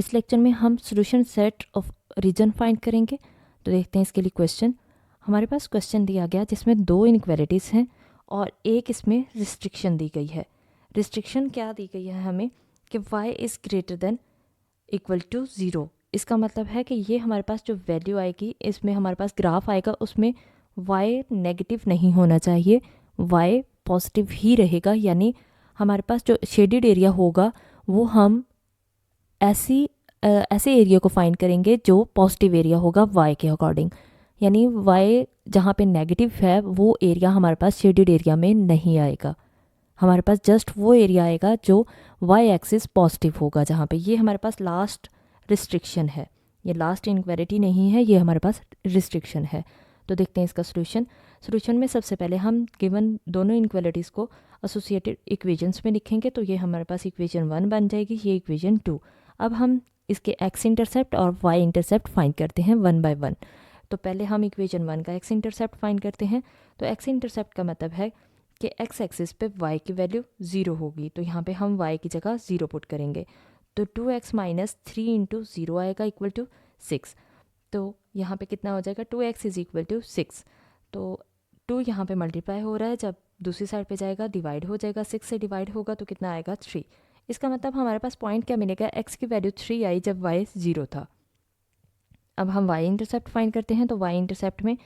इस लेक्चर में हम solution set of region find करेंगे। तो देखते हैं इसके लिए क्वेश्चन। हमारे पास क्वेश्चन दिया गया जिसमें दो इनक्वालिटीज़ हैं और एक इसमें रिस्ट्रिक्शन दी गई है। रिस्ट्रिक्शन क्या दी गई है हमें कि y is greater than equal to 0। इसका मतलब है कि ये हमारे पास जो वैल्यू आएगी, इसमें हमारे पास ग्राफ आएगा, उसमें y नेगेटिव नहीं होना चाहिए, y पॉजिटिव ही रहेगा। यानी हमारे पास जो शेडेड एरिया होगा वो हम ऐसे एरिया को फाइंड करेंगे जो पॉजिटिव एरिया होगा y के अकॉर्डिंग। यानी y जहाँ पे नेगेटिव है वो एरिया हमारे पास शेडेड एरिया में नहीं आएगा। हमारे पास जस्ट वो एरिया आएगा जो y एक्सिस पॉजिटिव होगा, जहाँ पे ये हमारे पास लास्ट रिस्ट्रिक्शन है। ये लास्ट इनक्वालिटी नहीं है, ये हमारे पास रिस्ट्रिक्शन है। तो देखते हैं इसका सोल्यूशन में सबसे पहले हम गिवन दोनों इनक्वालिटीज़ को एसोसिएटेड इक्वेशंस में लिखेंगे। तो ये हमारे पास इक्वेशन 1 बन जाएगी, ये इक्वेशन 2। अब हम इसके एक्स इंटरसेप्ट और वाई इंटरसेप्ट फाइंड करते हैं वन बाय वन। तो पहले हम इक्वेशन 1 का एक्स इंटरसेप्ट फाइंड करते हैं। तो एक्स इंटरसेप्ट का मतलब है कि एक्स एक्सिस पे y की वैल्यू 0 होगी, तो यहाँ पे हम y की जगह 0 पुट करेंगे। तो 2x माइनस 3 इंटू 0 आएगा इक्वल टू 6। तो यहाँ पे कितना हो जाएगा, 2x इज इक्वल टू 6। तो 2 यहाँ पे मल्टीप्लाई हो रहा है, जब दूसरी साइड पे जाएगा डिवाइड हो जाएगा, 6 से डिवाइड होगा तो कितना आएगा 3। इसका मतलब हमारे पास पॉइंट क्या मिलेगा, x की वैल्यू 3 आई जब y 0 था। अब हम y इंटरसेप्ट फाइंड करते हैं। तो y इंटरसेप्ट में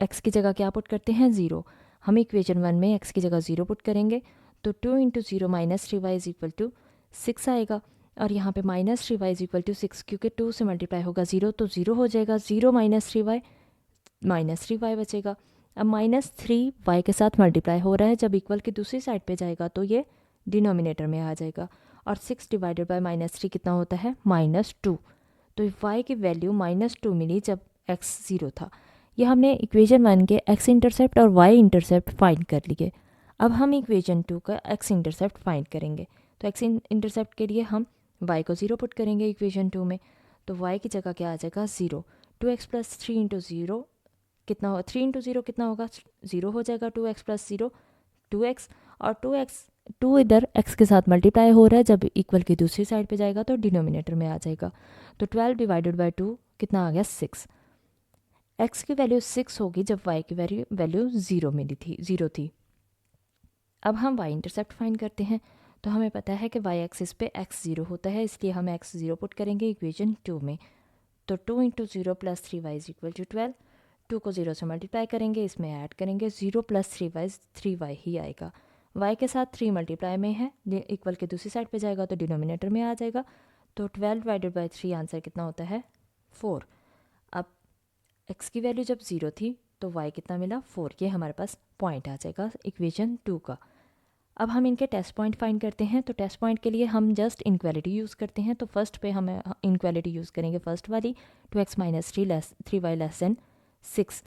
x की जगह क्या पुट करते हैं, 0। हम इक्वेशन 1 में x की जगह 0 पुट करेंगे तो 2 into 0 minus 3y is equal to 6 आएगा। और यहाँ पे minus 3y is equal to 6, क्योंकि 2 से मल्टीप्लाई होगा 0 तो 0 हो जाएगा। 0 माइनस 3y, माइनस 3y बचेगा। अब माइनस 3y के साथ मल्टीप्लाई हो रहा है, जब इक्वल की दूसरी साइड पे जाएगा तो ये डिनोमिनेटर में आ जाएगा। और 6 डिवाइडेड बाय माइनस 3 कितना होता है, -2। तो y की वैल्यू -2 मिली जब x 0 था। ये हमने इक्वेशन 1 के x इंटरसेप्ट और y इंटरसेप्ट फाइंड कर लिए। अब हम इक्वेशन 2 का x इंटरसेप्ट फाइंड करेंगे। तो x इंटरसेप्ट के लिए हम y को 0 पुट करेंगे इक्वेशन 2 में। तो y की जगह क्या आ जाएगा, 0। 2x प्लस 3 इंटू 0 कितना होगा, 3 इंटू 0 कितना होगा, 0 हो जाएगा। 2x प्लस 0 2x, और 2 इधर x के साथ मल्टीप्लाई हो रहा है, जब इक्वल की दूसरी साइड पे जाएगा तो डिनोमिनेटर में आ जाएगा। तो 12 डिवाइडेड बाय 2 कितना आ गया, 6। x की वैल्यू 6 होगी जब y की वैल्यू 0 मिली थी, 0 थी। अब हम y इंटरसेप्ट फाइंड करते हैं। तो हमें पता है कि y एक्सिस पे x 0 होता है, इसलिए हम x 0 पुट करेंगे इक्वेशन 2 में। तो 2 into 0 plus 3y is equal to 12। 2 को 0 से मल्टीप्लाई करेंगे, इसमें ऐड करेंगे, 0 प्लस 3y ही आएगा। y के साथ 3 मल्टीप्लाई में है, इक्वल के दूसरी साइड पे जाएगा तो डिनोमिनेटर में आ जाएगा। तो 12 डिवाइडेड बाई 3 आंसर कितना होता है, 4। अब x की वैल्यू जब 0 थी तो y कितना मिला, 4। ये हमारे पास पॉइंट आ जाएगा इक्वेशन 2 का। अब हम इनके टेस्ट पॉइंट फाइंड करते हैं। तो टेस्ट पॉइंट के लिए हम जस्ट इनक्वालिटी यूज़ करते हैं। तो फर्स्ट पे हम इनक्वालिटी यूज़ करेंगे, फर्स्ट वाली, 2x minus 3y less than 6।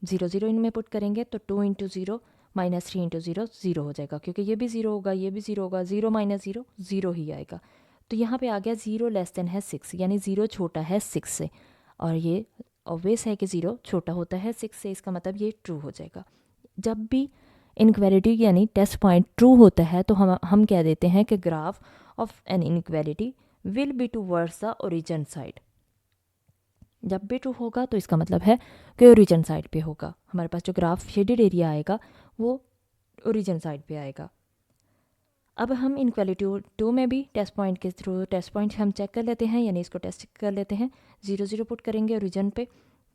0 0 इनमें पुट करेंगे तो 2 इंटू 0 माइनस 3 इंटू 0 0 हो जाएगा, क्योंकि ये भी 0 होगा, ये भी 0 होगा। 0 माइनस 0 0 ही आएगा। तो यहाँ पे आ गया 0 लेस देन है 6, यानी 0 छोटा है 6 से। और ये ऑब्वियस है कि 0 छोटा होता है 6 से, इसका मतलब ये ट्रू हो जाएगा। जब भी इनक्वालिटी यानी टेस्ट पॉइंट ट्रू होता है तो हम कह देते हैं कि graph of an inequality will be towards the origin side. जब भी ट्रू होगा तो इसका मतलब है कि ओरिजिन साइड पे होगा। हमारे पास जो ग्राफ शेडेड एरिया आएगा वो ओरिजिन साइड पे आएगा। अब हम इनक्वालिटी 2 में भी टेस्ट पॉइंट के थ्रू टेस्ट पॉइंट हम चेक कर लेते हैं, यानी इसको टेस्ट कर लेते हैं। 0 0 पुट करेंगे ओरिजिन पे,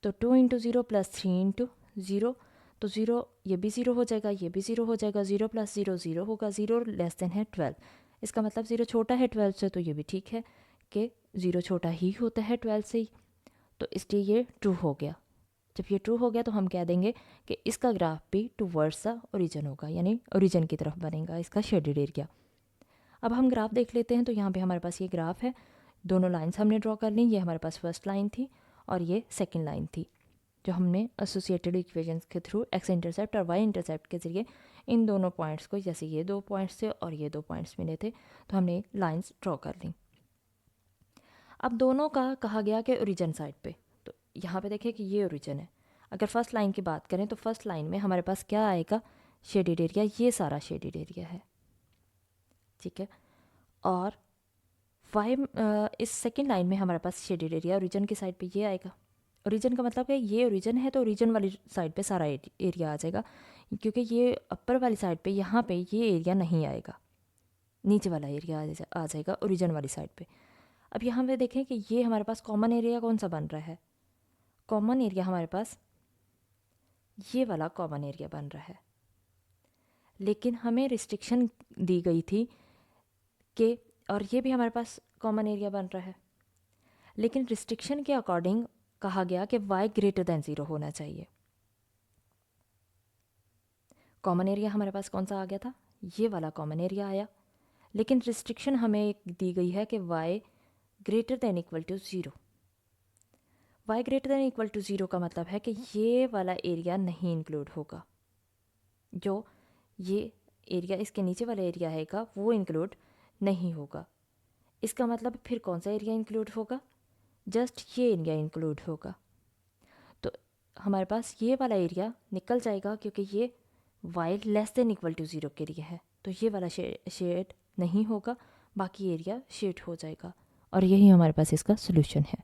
तो 2 इंटू 0 प्लस 3 इंटू 0, तो 0 ये भी 0 हो जाएगा, ये भी 0 हो जाएगा। 0 प्लस 0 0 होगा, 0 लेस देन है 12। इसका मतलब 0 छोटा है 12 से, तो ये भी ठीक है कि 0 छोटा ही होता है 12 से ही। तो इसलिए ये ट्रू हो गया। जब ये ट्रू हो गया तो हम कह देंगे कि इसका ग्राफ भी टूवर्ड्स द ओरिजिन होगा, यानी ओरिजिन की तरफ बनेगा इसका शेडेड एरिया। अब हम ग्राफ देख लेते हैं। तो यहाँ पे हमारे पास ये ग्राफ है, दोनों लाइन्स हमने ड्रॉ कर ली। ये हमारे पास फर्स्ट लाइन थी और ये सेकेंड लाइन थी, जो हमने एसोसिएटेड इक्वेशंस के थ्रू एक्स इंटरसेप्ट और वाई इंटरसेप्ट के जरिए इन दोनों पॉइंट्स को, जैसे ये 2 पॉइंट्स थे और ये 2 पॉइंट्स मिले थे, तो हमने लाइन्स ड्रॉ कर ली। अब दोनों का कहा गया कि ओरिजिन साइड पे, तो यहाँ पे देखिए कि ये ओरिजिन है। अगर फर्स्ट लाइन की बात करें तो फर्स्ट लाइन में हमारे पास क्या आएगा, शेडेड एरिया, ये सारा शेडेड एरिया है, ठीक है। और वाई इस सेकेंड लाइन में हमारे पास शेडेड एरिया ओरिजिन की साइड पे ये आएगा। ओरिजिन का मतलब है ये ओरिजिन है तो ओरिजिन वाली साइड पे सारा एरिया आ जाएगा, क्योंकि ये अपर वाली साइड पे यहाँ पे ये एरिया नहीं आएगा, नीचे वाला एरिया आ जाएगा ओरिजिन वाली साइड पे। अब यहाँ पे देखें कि ये हमारे पास कॉमन एरिया कौन सा बन रहा है। कॉमन एरिया हमारे पास ये वाला कॉमन एरिया बन रहा है, लेकिन हमें रिस्ट्रिक्शन दी गई थी कि, और ये भी हमारे पास कॉमन एरिया बन रहा है, लेकिन रिस्ट्रिक्शन के अकॉर्डिंग कहा गया कि y ग्रेटर दैन 0 होना चाहिए। कॉमन एरिया हमारे पास कौन सा आ गया था, ये वाला कॉमन एरिया आया, लेकिन रिस्ट्रिक्शन हमें दी गई है कि y greater than equal to 0। y greater than equal to 0 का मतलब है कि ये वाला एरिया नहीं इंक्लूड होगा, जो ये एरिया इसके नीचे वाला एरिया है वो इंक्लूड नहीं होगा। इसका मतलब फिर कौन सा एरिया इंक्लूड होगा, जस्ट ये एरिया इंक्लूड होगा। तो हमारे पास ये वाला एरिया निकल जाएगा, क्योंकि ये y less than equal to 0 के लिए है, तो ये वाला शेड नहीं होगा, बाकी एरिया शेड हो जाएगा। और यही हमारे पास इसका सोल्यूशन है।